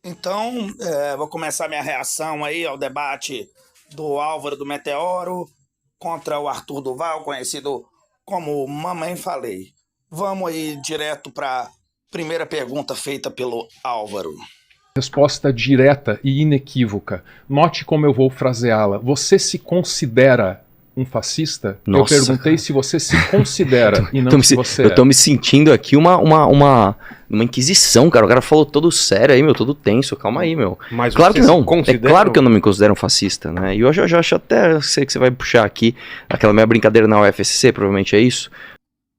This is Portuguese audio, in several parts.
Então, vou começar minha reação aí ao debate do Álvaro do Meteoro contra o Arthur Duval, conhecido como Mamãe Falei. Vamos aí direto para a primeira pergunta feita pelo Álvaro. Resposta direta e inequívoca. Note como eu vou fraseá-la. Você se considera um fascista? Nossa. Eu perguntei se você se considera e não se você Eu tô me sentindo aqui uma inquisição, cara. O cara falou todo sério aí, meu, todo tenso. Calma aí, meu. Mas claro que não. Considera... É claro que eu não me considero um fascista, né? E eu já acho até, sei que você vai puxar aqui aquela minha brincadeira na UFSC, provavelmente é isso.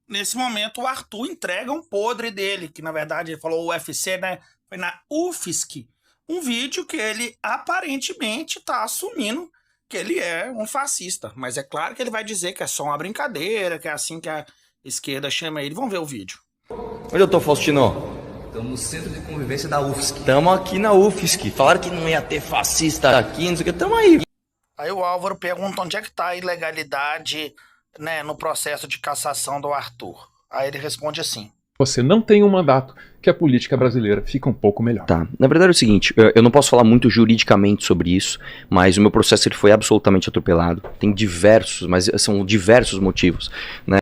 Nesse momento, o Arthur entrega um podre dele, que na verdade ele falou UFC, né? Foi na UFSC. Um vídeo que ele aparentemente tá assumindo que ele é um fascista. Mas é claro que ele vai dizer que é só uma brincadeira, que é assim que a esquerda chama ele. Vamos ver o vídeo. Onde eu tô, Faustino? Estamos no centro de convivência da UFSC. Tamo aqui na UFSC. Falaram que não ia ter fascista aqui, não sei o que. Tamo aí. Aí o Álvaro pergunta onde é que tá a ilegalidade, né, no processo de cassação do Arthur. Aí ele responde assim: você não tem um mandato, que a política brasileira fica um pouco melhor. Tá, na verdade é o seguinte, eu não posso falar muito juridicamente sobre isso, mas o meu processo ele foi absolutamente atropelado. Tem diversos, mas são diversos motivos, né?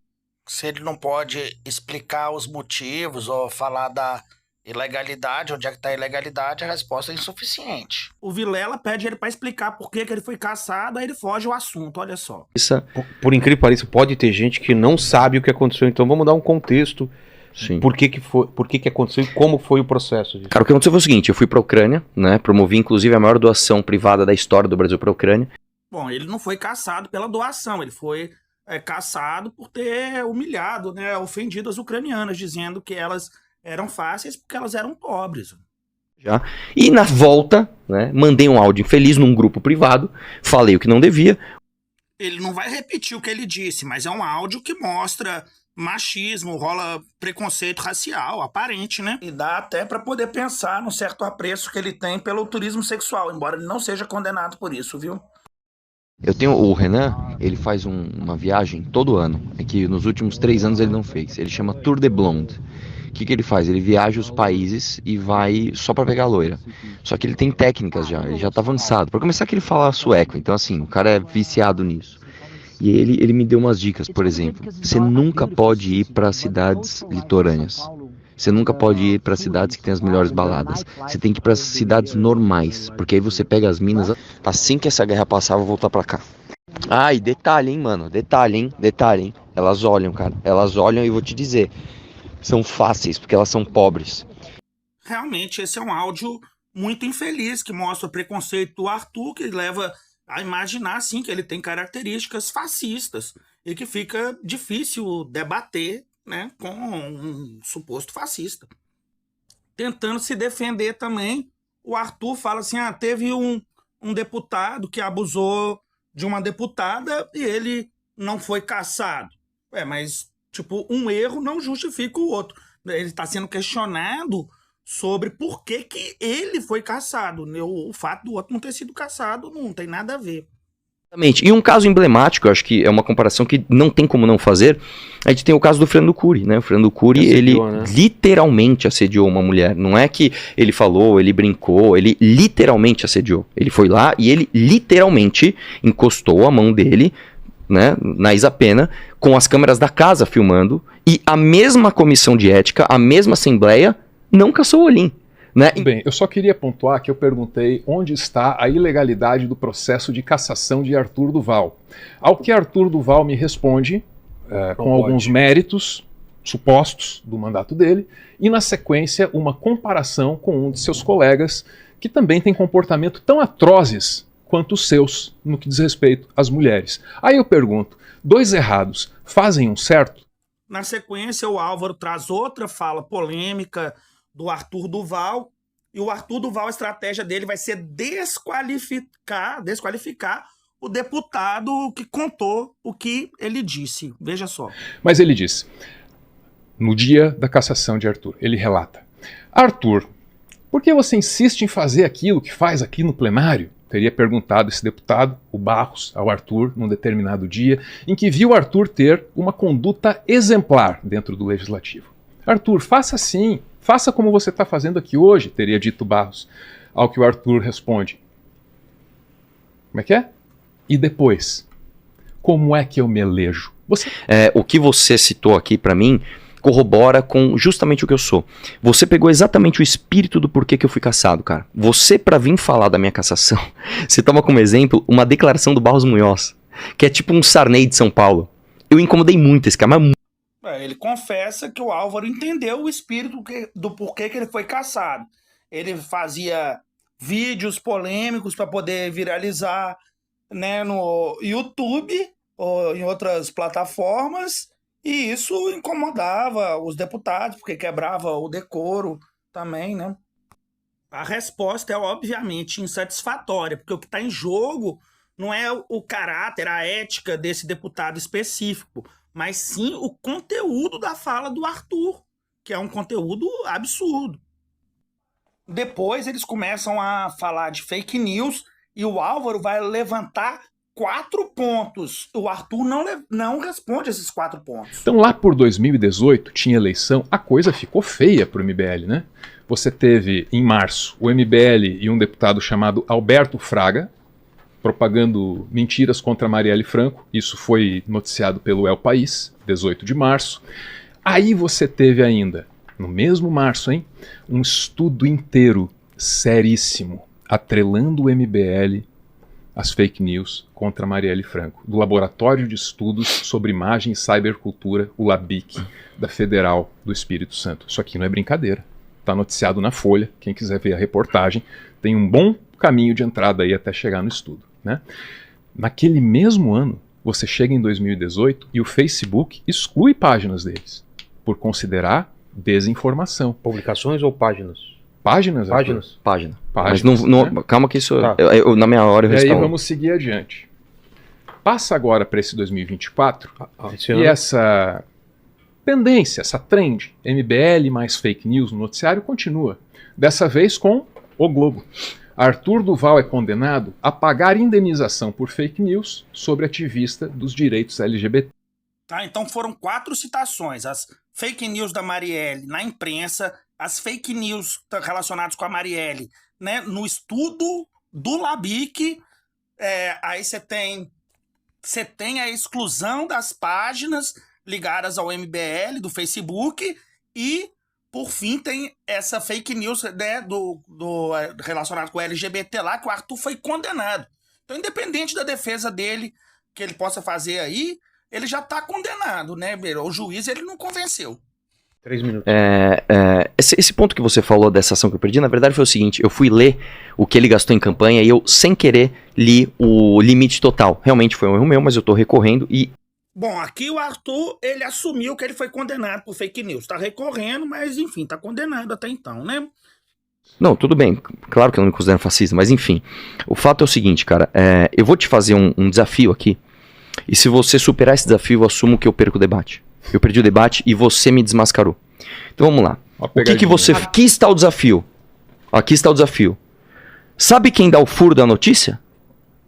Se ele não pode explicar os motivos ou falar da ilegalidade, onde é que tá a ilegalidade, a resposta é insuficiente. O Vilela pede ele para explicar por que ele foi cassado, aí ele foge o assunto, olha só. Por incrível que pareça, pode ter gente que não sabe o que aconteceu, então vamos dar um contexto. Sim. Por que aconteceu e como foi o processo disso? Cara, o que aconteceu foi o seguinte, eu fui pra Ucrânia, né, promovi inclusive a maior doação privada da história do Brasil pra Ucrânia. Bom, ele não foi cassado pela doação, ele foi cassado por ter humilhado, né, ofendido as ucranianas, dizendo que elas eram fáceis porque elas eram pobres. Já. E na volta, né, mandei um áudio infeliz num grupo privado, falei o que não devia. Ele não vai repetir o que ele disse, mas é um áudio que mostra machismo, rola preconceito racial, aparente, né? E dá até para poder pensar no certo apreço que ele tem pelo turismo sexual, embora ele não seja condenado por isso, viu? Eu tenho o Renan, ele faz uma viagem todo ano, é que nos últimos 3 anos ele não fez, ele chama Tour de Blonde. O que ele faz? Ele viaja os países e vai só pra pegar loira. Só que ele tem técnicas já, ele já tá avançado. Pra começar que ele fala sueco, então assim, o cara é viciado nisso. E ele me deu umas dicas, por exemplo, você nunca pode ir para cidades litorâneas. Você nunca pode ir para cidades que tem as melhores baladas. Você tem que ir para cidades normais, porque aí você pega as minas. Assim que essa guerra passar, eu vou voltar para cá. Ah, e detalhe, hein, mano, detalhe, hein. Elas olham, cara, elas olham e vou te dizer, são fáceis, porque elas são pobres. Realmente, esse é um áudio muito infeliz, que mostra o preconceito do Arthur, que leva a imaginar, sim, que ele tem características fascistas e que fica difícil debater, né, com um suposto fascista. Tentando se defender também, o Arthur fala assim, teve um deputado que abusou de uma deputada e ele não foi cassado. Mas, tipo, um erro não justifica o outro. Ele está sendo questionado sobre por que ele foi cassado. O fato do outro não ter sido cassado não tem nada a ver. Exatamente. E um caso emblemático, eu acho que é uma comparação que não tem como não fazer, a gente tem o caso do Fernando Cury, né? O Fernando Cury, ele literalmente assediou uma mulher. Não é que ele falou, ele brincou, ele literalmente assediou. Ele foi lá e ele literalmente encostou a mão dele, né, na Isa Pena, com as câmeras da casa filmando, e a mesma comissão de ética, a mesma assembleia, não caçou o Ollim, né? Bem, eu só queria pontuar que eu perguntei onde está a ilegalidade do processo de cassação de Arthur Duval. Ao que Arthur Duval me responde, com alguns méritos supostos do mandato dele, e na sequência uma comparação com um de seus colegas que também tem comportamento tão atrozes quanto os seus no que diz respeito às mulheres. Aí eu pergunto, 2 errados fazem um certo? Na sequência, o Álvaro traz outra fala polêmica do Arthur Duval, e o Arthur Duval, a estratégia dele vai ser desqualificar o deputado que contou o que ele disse. Veja só. Mas ele disse, no dia da cassação de Arthur, ele relata, Arthur, por que você insiste em fazer aquilo que faz aqui no plenário? Teria perguntado esse deputado, o Barros, ao Arthur, num determinado dia, em que viu Arthur ter uma conduta exemplar dentro do Legislativo. Arthur, faça assim, Faça como você está fazendo aqui hoje, teria dito Barros. Ao que o Arthur responde. Como é que é? E depois? Como é que eu me elejo? O que você citou aqui pra mim corrobora com justamente o que eu sou. Você pegou exatamente o espírito do porquê que eu fui caçado, cara. Você, pra vir falar da minha cassação, você toma como exemplo uma declaração do Barros Munhoz, que é tipo um Sarney de São Paulo. Eu incomodei muito esse cara, mas Ele confessa que o Álvaro entendeu o espírito do porquê que ele foi caçado. Ele fazia vídeos polêmicos para poder viralizar, né, no YouTube ou em outras plataformas, e isso incomodava os deputados, porque quebrava o decoro também, né? A resposta é obviamente insatisfatória, porque o que está em jogo não é o caráter, a ética desse deputado específico, mas sim o conteúdo da fala do Arthur, que é um conteúdo absurdo. Depois eles começam a falar de fake news e o Álvaro vai levantar 4 pontos. O Arthur não responde esses 4 pontos. Então lá por 2018 tinha eleição, a coisa ficou feia para o MBL, né? Você teve em março o MBL e um deputado chamado Alberto Fraga propagando mentiras contra Marielle Franco. Isso foi noticiado pelo El País, 18 de março. Aí você teve ainda, no mesmo março, um estudo inteiro, seríssimo, atrelando o MBL às fake news contra Marielle Franco, do Laboratório de Estudos sobre Imagem e Cybercultura, o LABIC, da Federal do Espírito Santo. Isso aqui não é brincadeira. Está noticiado na Folha, quem quiser ver a reportagem, tem um bom caminho de entrada aí até chegar no estudo, né? Naquele mesmo ano, você chega em 2018 e o Facebook exclui páginas deles, por considerar desinformação. Publicações ou páginas? Páginas? Página. Páginas, Mas não, né? Calma que isso... Tá. Na minha hora eu E aí respondo. vamos seguir adiante. Passa agora para esse 2024 Esse e ano. essa tendência, essa trend, MBL mais fake news no noticiário continua. Dessa vez com O Globo. Arthur Duval é condenado a pagar indenização por fake news sobre ativista dos direitos LGBT. Tá, então foram 4 citações. As fake news da Marielle na imprensa, as fake news relacionadas com a Marielle, né, no estudo do LABIC. Aí você tem a exclusão das páginas ligadas ao MBL do Facebook e, por fim, tem essa fake news, né, relacionado com o LGBT lá, que o Arthur foi condenado. Então, independente da defesa dele, que ele possa fazer aí, ele já está condenado, né? O juiz, ele não convenceu. 3 minutos. Esse ponto que você falou dessa ação que eu perdi, na verdade foi o seguinte, eu fui ler o que ele gastou em campanha e eu, sem querer, li o limite total. Realmente foi um erro meu, mas eu tô recorrendo e... Bom, aqui o Arthur, ele assumiu que ele foi condenado por fake news. Tá recorrendo, mas enfim, tá condenado até então, né? Não, tudo bem, claro que eu não me considero fascista, mas enfim. O fato é o seguinte, cara, eu vou te fazer um desafio aqui, e se você superar esse desafio, eu assumo que eu perco o debate. Eu perdi o debate e você me desmascarou. Então vamos lá. Aqui está o desafio. Aqui está o desafio. Sabe quem dá o furo da notícia?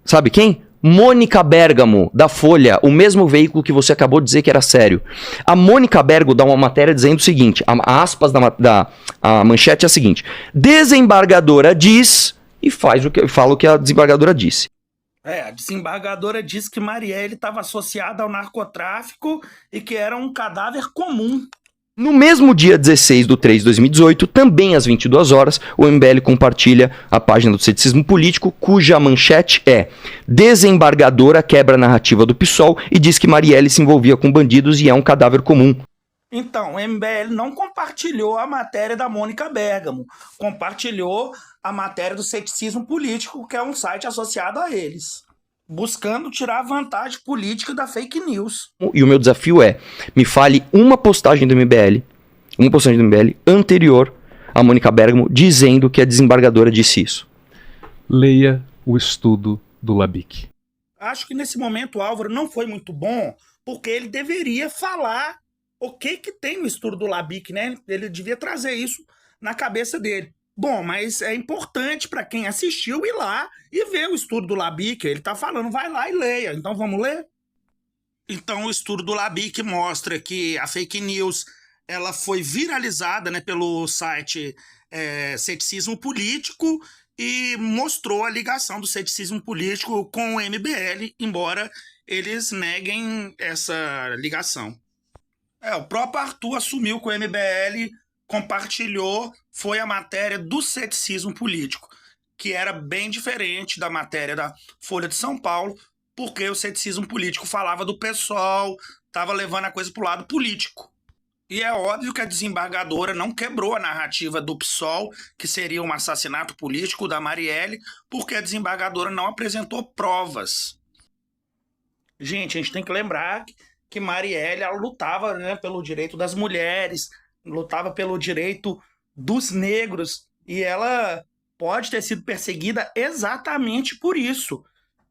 Sabe quem? Mônica Bergamo, da Folha, o mesmo veículo que você acabou de dizer que era sério. A Mônica Bergamo dá uma matéria dizendo o seguinte, a aspas a manchete é a seguinte: desembargadora diz e fala o que a desembargadora disse. A desembargadora disse que Marielle estava associada ao narcotráfico e que era um cadáver comum. No mesmo dia 16/3/2018, também às 22 horas, o MBL compartilha a página do Ceticismo Político, cuja manchete é: desembargadora quebra a narrativa do PSOL e diz que Marielle se envolvia com bandidos e é um cadáver comum. Então, o MBL não compartilhou a matéria da Mônica Bergamo, compartilhou a matéria do Ceticismo Político, que é um site associado a eles, buscando tirar vantagem política da fake news. E o meu desafio é, me fale uma postagem do MBL anterior a Mônica Bergamo dizendo que a desembargadora disse isso. Leia o estudo do LABIC. Acho que nesse momento o Álvaro não foi muito bom, porque ele deveria falar o que tem no estudo do LABIC, né? Ele devia trazer isso na cabeça dele. Bom, mas é importante para quem assistiu ir lá e ver o estudo do LABIC. Ele tá falando, vai lá e leia. Então vamos ler? Então o estudo do LABIC mostra que a fake news ela foi viralizada, né, pelo site Ceticismo Político e mostrou a ligação do ceticismo político com o MBL, embora eles neguem essa ligação. O próprio Arthur assumiu que o MBL compartilhou, foi a matéria do ceticismo político, que era bem diferente da matéria da Folha de São Paulo, porque o ceticismo político falava do PSOL, estava levando a coisa para o lado político. E é óbvio que a desembargadora não quebrou a narrativa do PSOL, que seria um assassinato político da Marielle, porque a desembargadora não apresentou provas. Gente, a gente tem que lembrar que Marielle ela lutava, né, pelo direito das mulheres, lutava pelo direito dos negros, e ela pode ter sido perseguida exatamente por isso.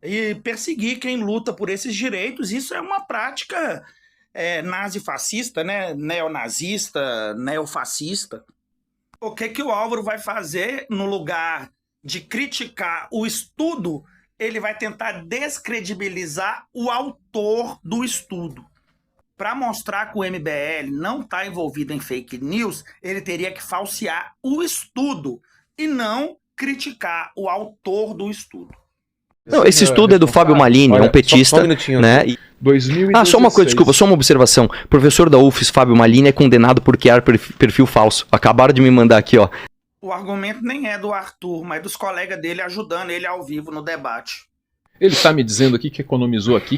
E perseguir quem luta por esses direitos, isso é uma prática nazifascista, né? Neonazista, neofascista. O que o Álvaro vai fazer no lugar de criticar o estudo? Ele vai tentar descredibilizar o autor do estudo. Para mostrar que o MBL não está envolvido em fake news, ele teria que falsear o estudo e não criticar o autor do estudo. Não, esse estudo é do Fábio Malini, é um petista, só um minutinho, né? 2016. Só uma coisa, desculpa, só uma observação. Professor da UFES, Fábio Malini, é condenado por criar perfil falso. Acabaram de me mandar aqui, ó. O argumento nem é do Arthur, mas dos colegas dele ajudando ele ao vivo no debate. Ele está me dizendo aqui, que economizou ali,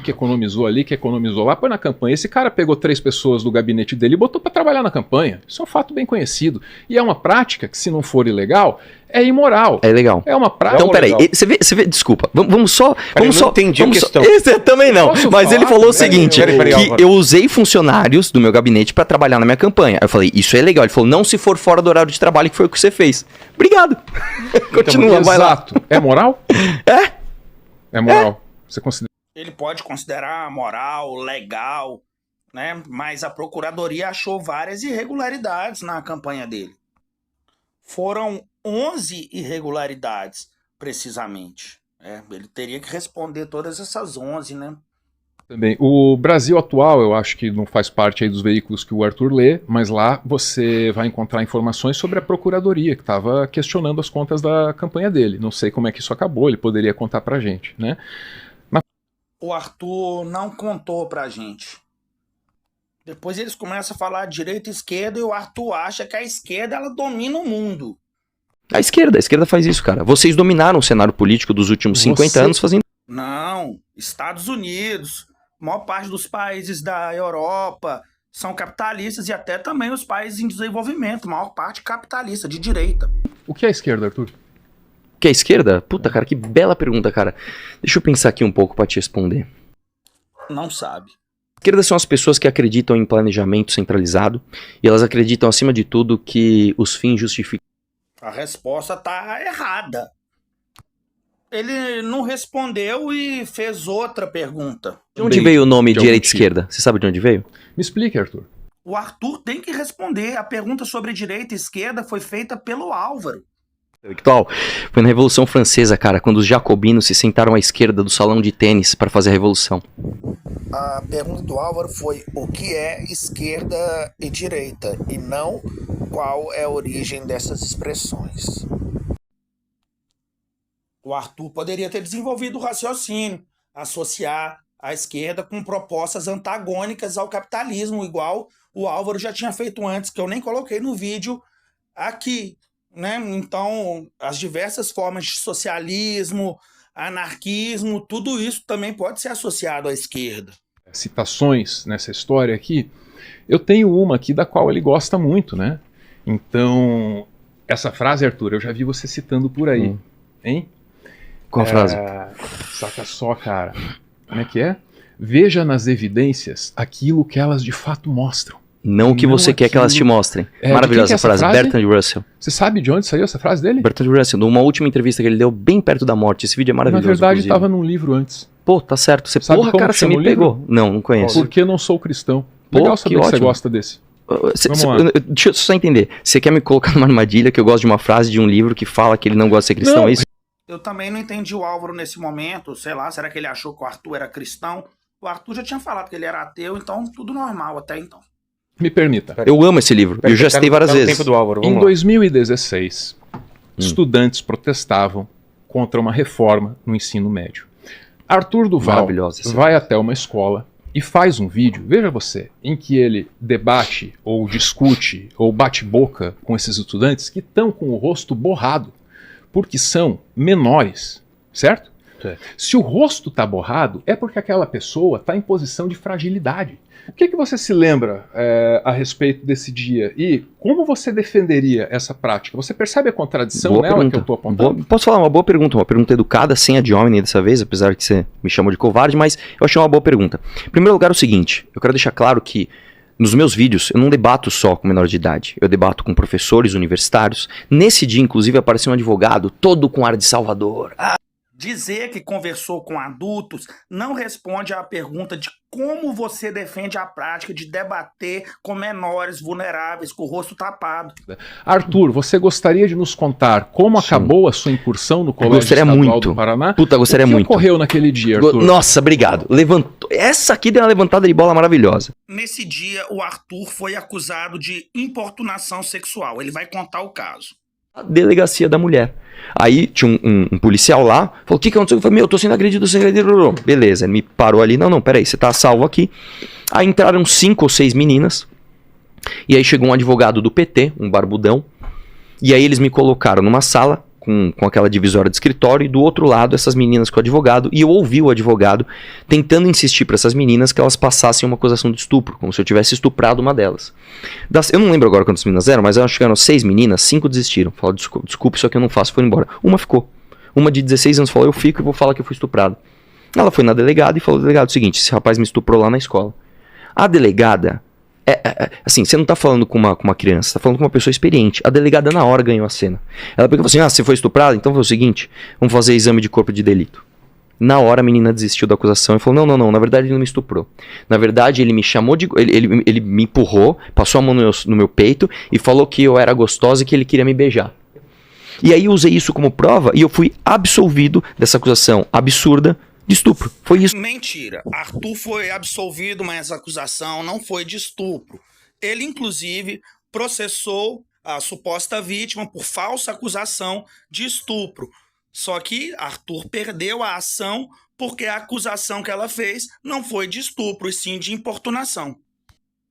que economizou lá, põe na campanha. Esse cara pegou 3 pessoas do gabinete dele e botou para trabalhar na campanha. Isso é um fato bem conhecido. E é uma prática que, se não for ilegal, é imoral. É legal. É uma prática. Então, peraí, você vê, desculpa, vamos só... Eu não entendi a questão. Esse também não, Posso mas falar? ele falou o seguinte, Peraí, que Álvaro. eu usei funcionários do meu gabinete para trabalhar na minha campanha. Eu falei, isso é legal. Ele falou, não se for fora do horário de trabalho, que foi o que você fez. Obrigado. Continua, vai lá. Exato. É moral? É moral. Você considera? Ele pode considerar moral, legal, né? Mas a Procuradoria achou várias irregularidades na campanha dele. Foram 11 irregularidades, precisamente. Ele teria que responder todas essas 11, né? Também. O Brasil Atual, eu acho que não faz parte aí dos veículos que o Arthur lê, mas lá você vai encontrar informações sobre a Procuradoria, que estava questionando as contas da campanha dele. Não sei como é que isso acabou, ele poderia contar pra gente, né? O Arthur não contou pra gente. Depois eles começam a falar direita e esquerda e o Arthur acha que a esquerda ela domina o mundo. A esquerda faz isso, cara. Vocês dominaram o cenário político dos últimos 50 anos fazendo... Não, Estados Unidos, a maior parte dos países da Europa são capitalistas e até também os países em desenvolvimento, a maior parte capitalista, de direita. O que é a esquerda, Arthur? Que é a esquerda? Puta, cara, que bela pergunta, cara. Deixa eu pensar aqui um pouco pra te responder. Não sabe. Esquerda são as pessoas que acreditam em planejamento centralizado e elas acreditam, acima de tudo, que os fins justificam. A resposta tá errada. Ele não respondeu e fez outra pergunta. De onde veio o nome de direita e algum esquerda? Você sabe de onde veio? Me explique, Arthur. O Arthur tem que responder. A pergunta sobre direita e esquerda foi feita pelo Álvaro. Intelectual. Foi na Revolução Francesa, cara, quando os jacobinos se sentaram à esquerda do salão de tênis para fazer a revolução. A pergunta do Álvaro foi o que é esquerda e direita, e não qual é a origem dessas expressões. O Arthur poderia ter desenvolvido o raciocínio, associar a esquerda com propostas antagônicas ao capitalismo, igual o Álvaro já tinha feito antes, que eu nem coloquei no vídeo aqui. Né? Então, as diversas formas de socialismo, anarquismo, tudo isso também pode ser associado à esquerda. Citações nessa história aqui, eu tenho uma aqui da qual ele gosta muito, né? Então, essa frase, Arthur, eu já vi você citando por aí, hein? Qual a frase? Saca só, cara. Como é que é? Veja nas evidências aquilo que elas de fato mostram. Não o que você quer que elas te mostrem. Maravilhosa essa frase. Bertrand Russell. Você sabe de onde saiu essa frase dele? Bertrand Russell, numa última entrevista que ele deu bem perto da morte. Esse vídeo é maravilhoso. Na verdade, inclusive. estava num livro antes. Pô, tá certo. Você, sabe porra, como cara, que você chama me o livro? pegou. Não conheço. Porque não sou cristão. Pô, Legal saber que que você ótimo. gosta desse. Deixa eu só entender. Você quer me colocar numa armadilha que eu gosto de uma frase de um livro que fala que ele não gosta de ser cristão, Não. é isso? Eu também não entendi o Álvaro nesse momento, sei lá, será que ele achou que o Arthur era cristão? O Arthur já tinha falado que ele era ateu, então tudo normal até então. Me permita. Eu amo esse livro. Eu já citei várias vezes. Tempo do Álvaro, vamos Em lá. 2016, estudantes protestavam contra uma reforma no ensino médio. Arthur Duval Maravilhosa essa vai até uma escola e faz um vídeo, veja você, em que ele debate ou discute ou bate boca com esses estudantes que estão com o rosto borrado, porque são menores, certo? Certo. Se o rosto está borrado, é porque aquela pessoa está em posição de fragilidade. O que você se lembra a respeito desse dia? E como você defenderia essa prática? Você percebe a contradição Boa nela pergunta. que eu estou apontando? Posso falar uma pergunta educada, sem a de homem dessa vez, apesar que você me chamou de covarde, mas eu achei uma boa pergunta. Em primeiro lugar, é o seguinte, eu quero deixar claro que nos meus vídeos eu não debato só com menor de idade, eu debato com professores universitários. Nesse dia, inclusive, apareceu um advogado todo com ar de salvador. Dizer que conversou com adultos não responde à pergunta de como você defende a prática de debater com menores vulneráveis, com o rosto tapado. Arthur, você gostaria de nos contar como acabou a sua incursão no Colégio Gostaria Estadual muito. do Paraná? Puta, gostaria O que muito. ocorreu naquele dia, Arthur? Nossa, obrigado. Levantou. Essa aqui deu uma levantada de bola maravilhosa. Nesse dia, o Arthur foi acusado de importunação sexual. Ele vai contar o caso. A delegacia da mulher. Aí tinha um policial lá, falou, o que aconteceu? Eu falei, eu tô sendo agredido, beleza, ele me parou ali, não, peraí, você tá salvo aqui. Aí entraram 5 ou 6 meninas, e aí chegou um advogado do PT, um barbudão, e aí eles me colocaram numa sala, com aquela divisória de escritório, e do outro lado essas meninas com o advogado, e eu ouvi o advogado tentando insistir para essas meninas que elas passassem uma acusação de estupro, como se eu tivesse estuprado uma delas. Eu não lembro agora quantas meninas eram, mas elas chegaram 6 meninas, 5 desistiram, falaram, desculpa, isso aqui eu não faço, foram embora. Uma ficou. Uma de 16 anos falou, eu fico e vou falar que eu fui estuprado. Ela foi na delegada e falou, delegado, é o seguinte, esse rapaz me estuprou lá na escola. A delegada, assim, você não tá falando com uma criança, você tá falando com uma pessoa experiente. A delegada na hora ganhou a cena. Ela pegou e falou assim, você foi estuprado? Então foi o seguinte, vamos fazer exame de corpo de delito. Na hora a menina desistiu da acusação e falou, não, na verdade ele não me estuprou. Na verdade ele me chamou de... Ele me empurrou, passou a mão no meu peito e falou que eu era gostosa e que ele queria me beijar. E aí eu usei isso como prova e eu fui absolvido dessa acusação absurda de estupro. Foi isso. Mentira. Arthur foi absolvido, mas a acusação não foi de estupro. Ele, inclusive, processou a suposta vítima por falsa acusação de estupro. Só que Arthur perdeu a ação porque a acusação que ela fez não foi de estupro, e sim de importunação.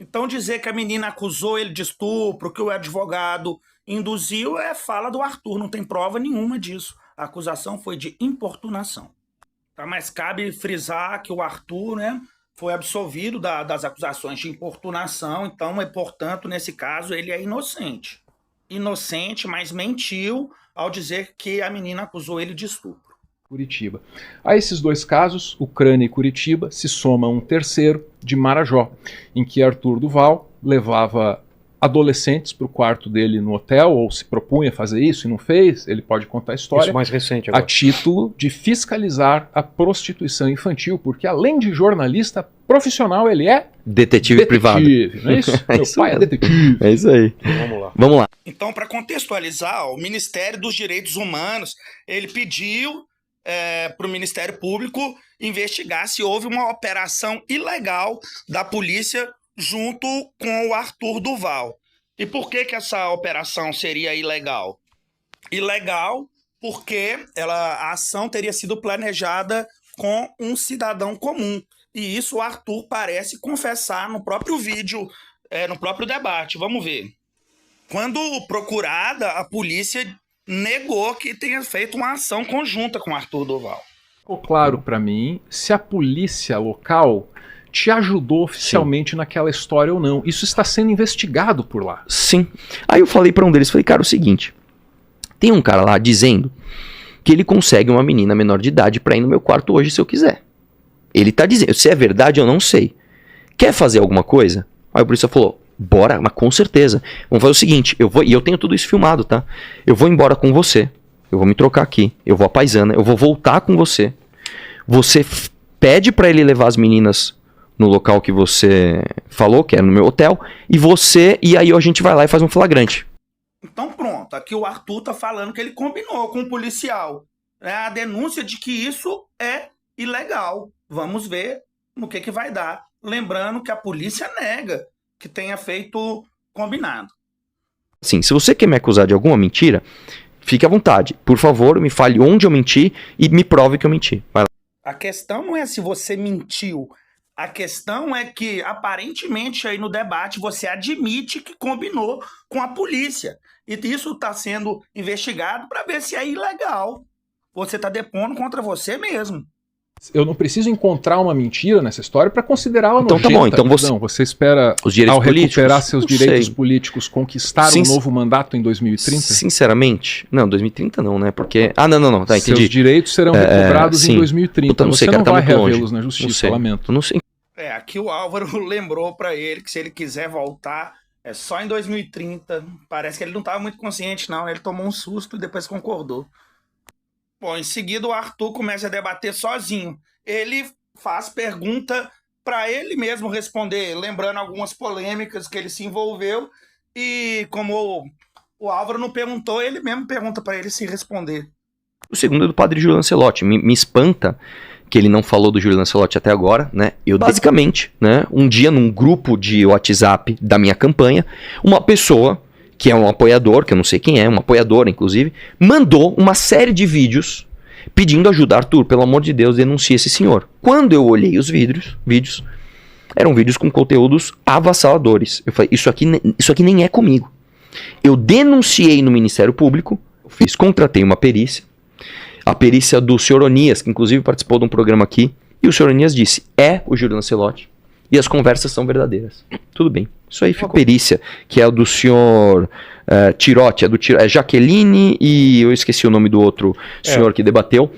Então dizer que a menina acusou ele de estupro, que o advogado induziu, é fala do Arthur, não tem prova nenhuma disso. A acusação foi de importunação. Tá, mas cabe frisar que o Arthur, né, foi absolvido das acusações de importunação, então, portanto, nesse caso, ele é inocente. Inocente, mas mentiu ao dizer que a menina acusou ele de estupro. Curitiba. A esses dois casos, Ucrânia e Curitiba, se soma um terceiro de Marajó, em que Arthur Duval levava adolescentes para o quarto dele no hotel, ou se propunha fazer isso e não fez, ele pode contar a história, Isso mais recente a agora. título de fiscalizar a prostituição infantil, porque além de jornalista profissional, ele é Detetive privado. não é isso? Meu isso pai é mesmo. detetive. É isso aí. Vamos lá. Vamos lá. Então, para contextualizar, o Ministério dos Direitos Humanos, ele pediu para o Ministério Público investigar se houve uma operação ilegal da polícia junto com o Arthur Duval. E por que essa operação seria ilegal? Ilegal porque a ação teria sido planejada com um cidadão comum. E isso o Arthur parece confessar no próprio vídeo, no próprio debate. Vamos ver. Quando procurada, a polícia negou que tenha feito uma ação conjunta com Arthur Duval. Ficou claro para mim se a polícia local te ajudou oficialmente naquela história ou não. Isso está sendo investigado por lá. Sim. Aí eu falei pra um deles, falei, cara, é o seguinte, tem um cara lá dizendo que ele consegue uma menina menor de idade pra ir no meu quarto hoje se eu quiser. Ele tá dizendo, se é verdade eu não sei. Quer fazer alguma coisa? Aí o polícia falou, bora, mas com certeza. Vamos fazer o seguinte, e eu tenho tudo isso filmado, tá? Eu vou embora com você, eu vou me trocar aqui, eu vou à paisana, eu vou voltar com você. Você pede pra ele levar as meninas no local que você falou, que é no meu hotel, e aí a gente vai lá e faz um flagrante. Então pronto, aqui o Arthur tá falando que ele combinou com o policial. É a denúncia de que isso é ilegal. Vamos ver no que vai dar. Lembrando que a polícia nega que tenha feito combinado. Sim, se você quer me acusar de alguma mentira, fique à vontade. Por favor, me fale onde eu menti e me prove que eu menti. Vai lá. A questão não é se você mentiu. A questão é que, aparentemente, aí no debate, você admite que combinou com a polícia. E isso está sendo investigado para ver se é ilegal. Você está depondo contra você mesmo. Eu não preciso encontrar uma mentira nessa história para considerá-la Então nojenta. tá bom, então você... Não, você espera, os direitos ao recuperar políticos? seus Não direitos sei. políticos, conquistar um novo mandato em 2030? Sinceramente, não, 2030 não, né? Porque... Ah, não, tá, entendi. Seus direitos serão recobrados em 2030. Puta, não sei, você cara, não tá vai muito longe. revê-los na justiça, Eu lamento. não sei. Aqui o Álvaro lembrou para ele que se ele quiser voltar, é só em 2030. Parece que ele não estava muito consciente, não. Ele tomou um susto e depois concordou. Bom, em seguida o Arthur começa a debater sozinho. Ele faz pergunta para ele mesmo responder, lembrando algumas polêmicas que ele se envolveu. E como o Álvaro não perguntou, ele mesmo pergunta para ele se responder. O segundo é do padre Júlio Lancelotti. Me espanta que ele não falou do Júlio Lancelotti até agora, né? Eu, basicamente, né, um dia num grupo de WhatsApp da minha campanha, uma pessoa, que é um apoiador, que eu não sei quem é, uma apoiadora, inclusive, mandou uma série de vídeos pedindo ajuda. Arthur, pelo amor de Deus, denuncie esse senhor. Quando eu olhei os vídeos, eram vídeos com conteúdos avassaladores. Eu falei, isso aqui nem é comigo. Eu denunciei no Ministério Público, contratei uma perícia, a perícia do senhor Onias, que inclusive participou de um programa aqui, e o senhor Onias disse, é o Júlio Lancelotti, e as conversas são verdadeiras. Tudo bem. Isso aí ficou perícia, que é do senhor Tirotti, é Jaqueline e eu esqueci o nome do outro senhor que debateu.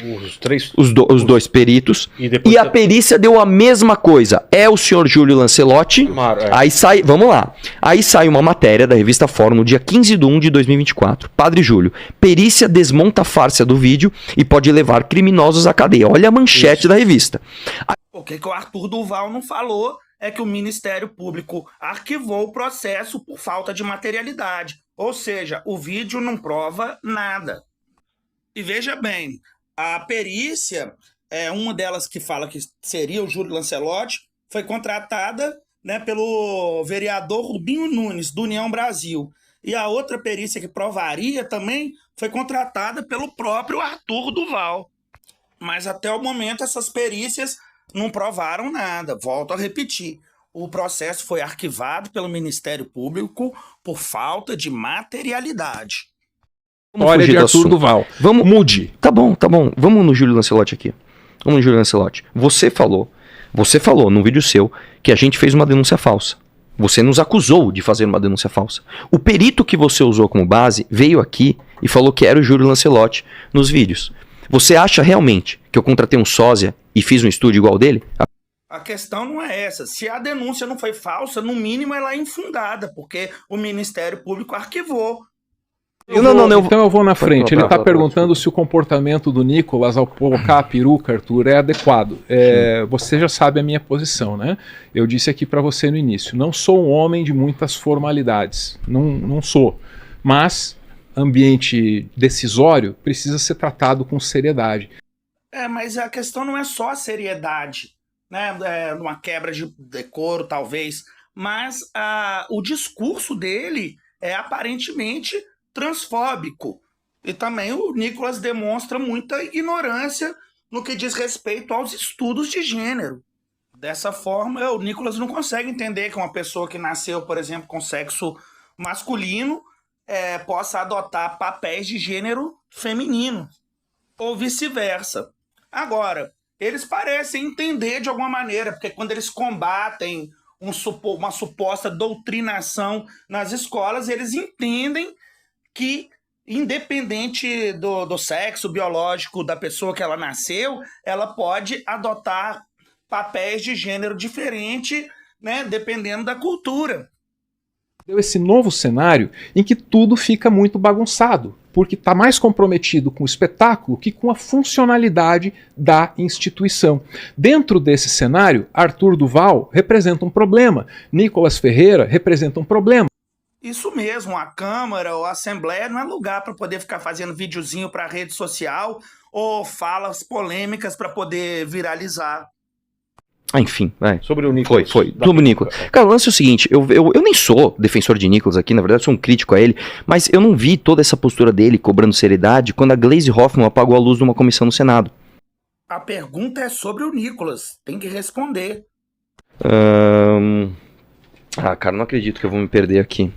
Os dois peritos. E a perícia deu a mesma coisa. É o senhor Júlio Lancelotti. Aí sai, vamos lá. Aí sai uma matéria da revista Fórum no dia 15/1 de 2024. Padre Júlio, perícia desmonta a farsa do vídeo e pode levar criminosos à cadeia. Olha a manchete da revista. O que o Arthur Duval não falou é que o Ministério Público arquivou o processo por falta de materialidade. Ou seja, o vídeo não prova nada. E veja bem, a perícia, uma delas que fala que seria o Júlio Lancelotti, foi contratada, né, pelo vereador Rubinho Nunes, do União Brasil. E a outra perícia que provaria também foi contratada pelo próprio Arthur Duval. Mas até o momento essas perícias não provaram nada. Volto a repetir. O processo foi arquivado pelo Ministério Público por falta de materialidade. Olha de Arthur Duval. Mude. Tá bom. Vamos no Júlio Lancelotti aqui. Vamos no Júlio Lancelotti. Você falou num vídeo seu que a gente fez uma denúncia falsa. Você nos acusou de fazer uma denúncia falsa. O perito que você usou como base veio aqui e falou que era o Júlio Lancelotti nos vídeos. Você acha realmente que eu contratei um sósia e fiz um estúdio igual dele? A questão não é essa. Se a denúncia não foi falsa, no mínimo ela é infundada, porque o Ministério Público arquivou. Então eu vou na frente. Ele está perguntando se o comportamento do Nicolas ao colocar a peruca, Arthur, é adequado. Você já sabe a minha posição, né? Eu disse aqui para você no início. Não sou um homem de muitas formalidades. Não sou. Mas ambiente decisório precisa ser tratado com seriedade. Mas a questão não é só a seriedade, né? Uma quebra de decoro, talvez. Mas o discurso dele é aparentemente transfóbico. E também o Nicolas demonstra muita ignorância no que diz respeito aos estudos de gênero. Dessa forma, o Nicolas não consegue entender que uma pessoa que nasceu, por exemplo, com sexo masculino possa adotar papéis de gênero feminino, ou vice-versa. Agora, eles parecem entender de alguma maneira, porque quando eles combatem uma suposta doutrinação nas escolas, eles entendem que, independente do sexo biológico da pessoa que ela nasceu, ela pode adotar papéis de gênero diferente, né, dependendo da cultura. Esse novo cenário em que tudo fica muito bagunçado, porque está mais comprometido com o espetáculo que com a funcionalidade da instituição. Dentro desse cenário, Arthur Duval representa um problema, Nicolas Ferreira representa um problema. Isso mesmo, a Câmara ou a Assembleia não é lugar para poder ficar fazendo videozinho para a rede social ou falas polêmicas para poder viralizar. Enfim, vai. Sobre o Nicolas. Foi. Sobre o Nicolas. Cara, o lance é o seguinte, eu nem sou defensor de Nicolas aqui, na verdade sou um crítico a ele, mas eu não vi toda essa postura dele cobrando seriedade quando a Gleisi Hoffmann apagou a luz de uma comissão no Senado. A pergunta é sobre o Nicolas, tem que responder. Cara, não acredito que eu vou me perder aqui.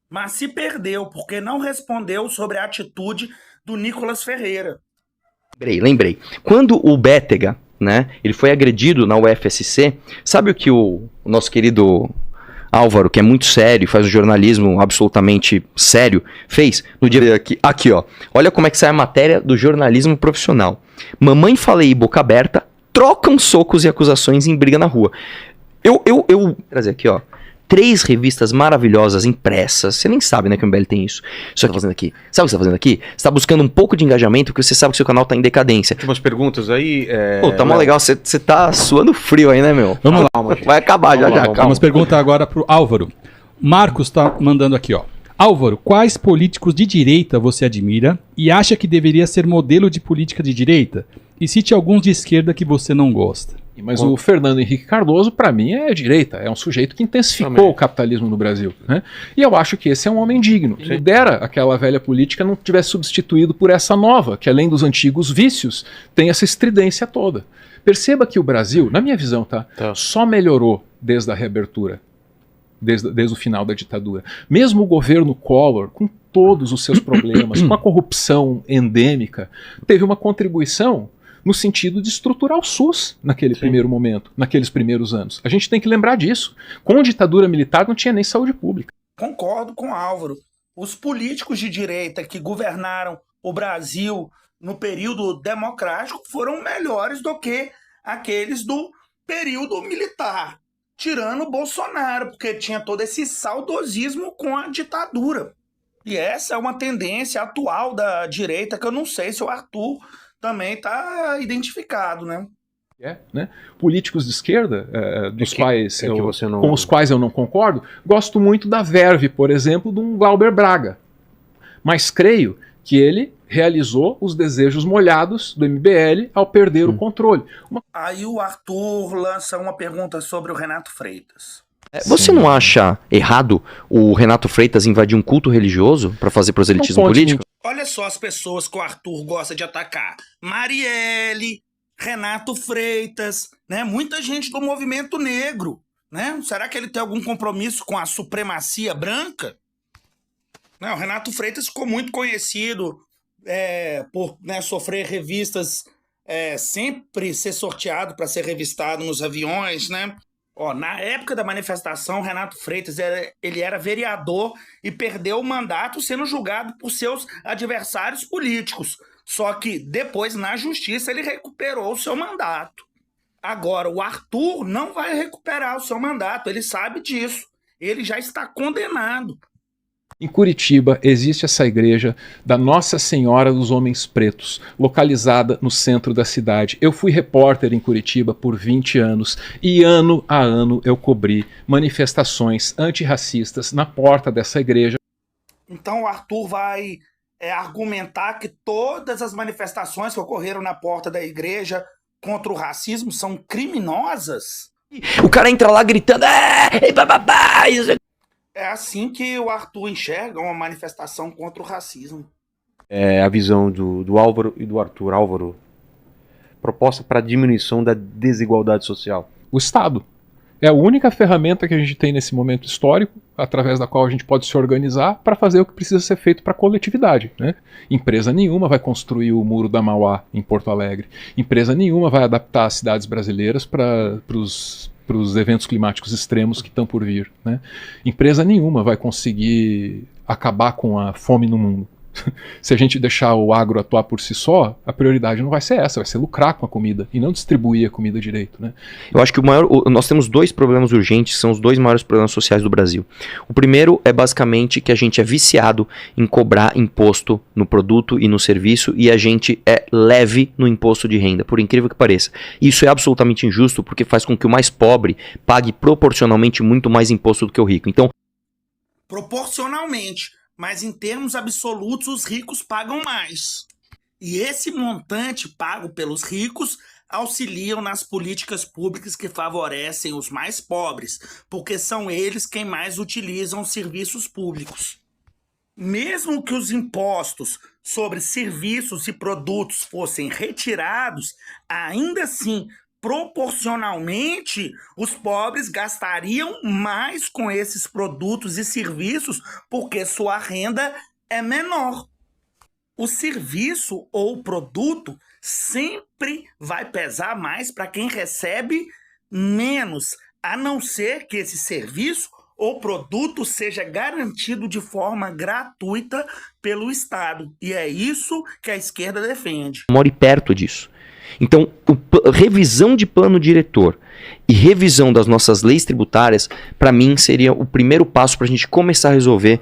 Mas se perdeu, porque não respondeu sobre a atitude do Nicolas Ferreira. Lembrei. Quando o Bétega, né, ele foi agredido na UFSC, sabe o que o nosso querido Álvaro, que é muito sério e faz um jornalismo absolutamente sério, fez? No dia aqui, ó. Olha como é que sai a matéria do jornalismo profissional. Mamãe Falei e Boca Aberta trocam socos e acusações em briga na rua. Eu trazer aqui, ó. 3 revistas maravilhosas impressas. Você nem sabe, né, que o MBL tem isso. Isso aqui, fazendo aqui. Sabe o que você tá fazendo aqui? Você tá buscando um pouco de engajamento porque você sabe que seu canal tá em decadência. Últimas perguntas aí. Pô, tá mó legal. Você tá suando frio aí, né, meu? Vamos lá. Vai acabar já. Calma. Vamos perguntar agora pro Álvaro. Marcos tá mandando aqui, ó. Álvaro, quais políticos de direita você admira e acha que deveria ser modelo de política de direita? E cite alguns de esquerda que você não gosta. Mas o Fernando Henrique Cardoso, para mim, é direita. É um sujeito que intensificou o capitalismo no Brasil. Né? E eu acho que esse é um homem digno. Quem dera aquela velha política não tivesse substituído por essa nova, que além dos antigos vícios, tem essa estridência toda. Perceba que o Brasil, na minha visão, só melhorou desde a reabertura. Desde o final da ditadura. Mesmo o governo Collor, com todos os seus problemas, com a corrupção endêmica, teve uma contribuição no sentido de estruturar o SUS naquele primeiro momento, naqueles primeiros anos. A gente tem que lembrar disso. Com a ditadura militar não tinha nem saúde pública. Concordo com o Álvaro. Os políticos de direita que governaram o Brasil no período democrático foram melhores do que aqueles do período militar. Tirando o Bolsonaro, porque tinha todo esse saudosismo com a ditadura. E essa é uma tendência atual da direita que eu não sei se o Arthur também está identificado, né? Né? Políticos de esquerda, com os quais eu não concordo, gosto muito da verve, por exemplo, de um Glauber Braga. Mas creio que ele realizou os desejos molhados do MBL ao perder o controle. Aí o Arthur lança uma pergunta sobre o Renato Freitas. Você não acha errado o Renato Freitas invadir um culto religioso para fazer proselitismo político? Olha só as pessoas que o Arthur gosta de atacar. Marielle, Renato Freitas, né? Muita gente do movimento negro, né? Será que ele tem algum compromisso com a supremacia branca? Não, o Renato Freitas ficou muito conhecido por, né, sofrer revistas, sempre ser sorteado para ser revistado nos aviões, né? Na época da manifestação, Renato Freitas ele era vereador e perdeu o mandato sendo julgado por seus adversários políticos. Só que depois, na justiça, ele recuperou o seu mandato. Agora, o Arthur não vai recuperar o seu mandato, ele sabe disso. Ele já está condenado. Em Curitiba existe essa igreja da Nossa Senhora dos Homens Pretos, localizada no centro da cidade. Eu fui repórter em Curitiba por 20 anos e ano a ano eu cobri manifestações antirracistas na porta dessa igreja. Então o Arthur vai argumentar que todas as manifestações que ocorreram na porta da igreja contra o racismo são criminosas? O cara entra lá gritando... É assim que o Arthur enxerga uma manifestação contra o racismo. É a visão do Álvaro e do Arthur. Álvaro, proposta para diminuição da desigualdade social. O Estado é a única ferramenta que a gente tem nesse momento histórico, através da qual a gente pode se organizar para fazer o que precisa ser feito para a coletividade. Né? Empresa nenhuma vai construir o Muro da Mauá em Porto Alegre. Empresa nenhuma vai adaptar as cidades brasileiras para os eventos climáticos extremos que estão por vir. Né? Empresa nenhuma vai conseguir acabar com a fome no mundo. Se a gente deixar o agro atuar por si só, a prioridade não vai ser essa, vai ser lucrar com a comida e não distribuir a comida direito. Né? Eu acho que nós temos 2 problemas urgentes, são os 2 maiores problemas sociais do Brasil. O primeiro é basicamente que a gente é viciado em cobrar imposto no produto e no serviço e a gente é leve no imposto de renda, por incrível que pareça. Isso é absolutamente injusto porque faz com que o mais pobre pague proporcionalmente muito mais imposto do que o rico. Então, proporcionalmente, mas em termos absolutos os ricos pagam mais. E esse montante pago pelos ricos auxiliam nas políticas públicas que favorecem os mais pobres, porque são eles quem mais utilizam os serviços públicos. Mesmo que os impostos sobre serviços e produtos fossem retirados, ainda assim, proporcionalmente, os pobres gastariam mais com esses produtos e serviços porque sua renda é menor. O serviço ou o produto sempre vai pesar mais para quem recebe menos, a não ser que esse serviço ou produto seja garantido de forma gratuita pelo Estado. E é isso que a esquerda defende. More perto disso. Então, revisão de plano diretor e revisão das nossas leis tributárias, para mim, seria o primeiro passo para a gente começar a resolver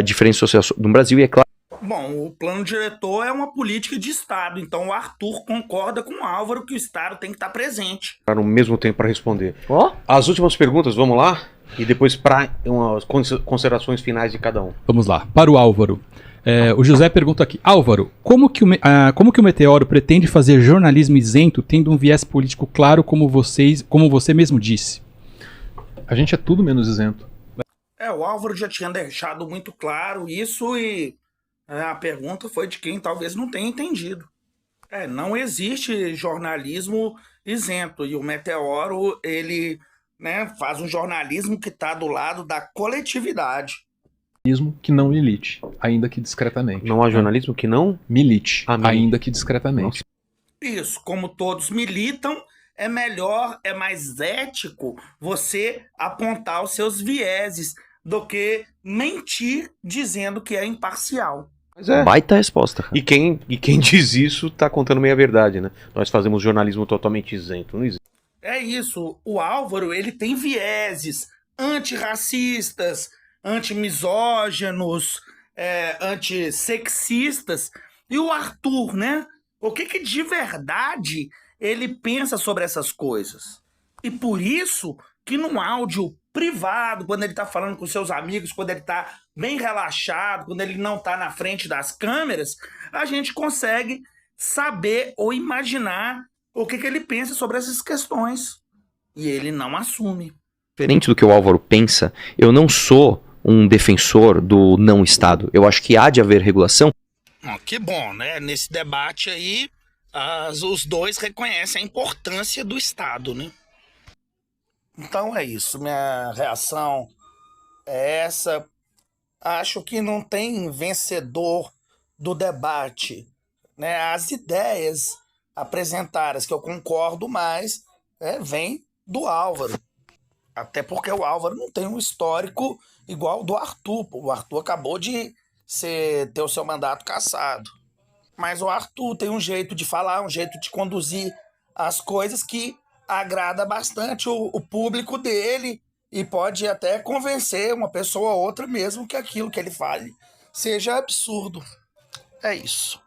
diferenças sociais no Brasil. E é claro. Bom, o plano diretor é uma política de Estado, então o Arthur concorda com o Álvaro que o Estado tem que estar presente. Ao mesmo tempo para responder. Ó. As últimas perguntas, vamos lá? E depois para umas considerações finais de cada um. Vamos lá, para o Álvaro. O José pergunta aqui, Álvaro, como que o Meteoro pretende fazer jornalismo isento tendo um viés político claro como você mesmo disse? A gente é tudo menos isento. O Álvaro já tinha deixado muito claro isso e a pergunta foi de quem talvez não tenha entendido. Não existe jornalismo isento e o Meteoro, ele faz um jornalismo que está do lado da coletividade. Jornalismo que não milite, ainda que discretamente. Não há jornalismo que não milite, ainda que discretamente. Isso, como todos militam, é melhor, é mais ético você apontar os seus vieses do que mentir dizendo que é imparcial. Mas é. Baita resposta, cara. E quem diz isso tá contando meia verdade, né? Nós fazemos jornalismo totalmente isento, não existe. É isso, o Álvaro, ele tem vieses antirracistas, antimisóginos, antissexistas. E o Arthur, o que de verdade ele pensa sobre essas coisas? E por isso que num áudio privado, quando ele está falando com seus amigos, quando ele está bem relaxado, quando ele não está na frente das câmeras, a gente consegue saber ou imaginar o que ele pensa sobre essas questões. E ele não assume. Diferente do que o Álvaro pensa, eu não sou um defensor do não Estado. Eu acho que há de haver regulação. Que bom, né? Nesse debate aí, os dois reconhecem a importância do Estado, né? Então é isso, minha reação é essa. Acho que não tem vencedor do debate, As ideias apresentadas, que eu concordo mais, vem do Álvaro. Até porque o Álvaro não tem um histórico igual ao do Arthur. O Arthur acabou de ter o seu mandato cassado. Mas o Arthur tem um jeito de falar, um jeito de conduzir as coisas que agrada bastante o público dele e pode até convencer uma pessoa ou outra mesmo que aquilo que ele fale seja absurdo. É isso.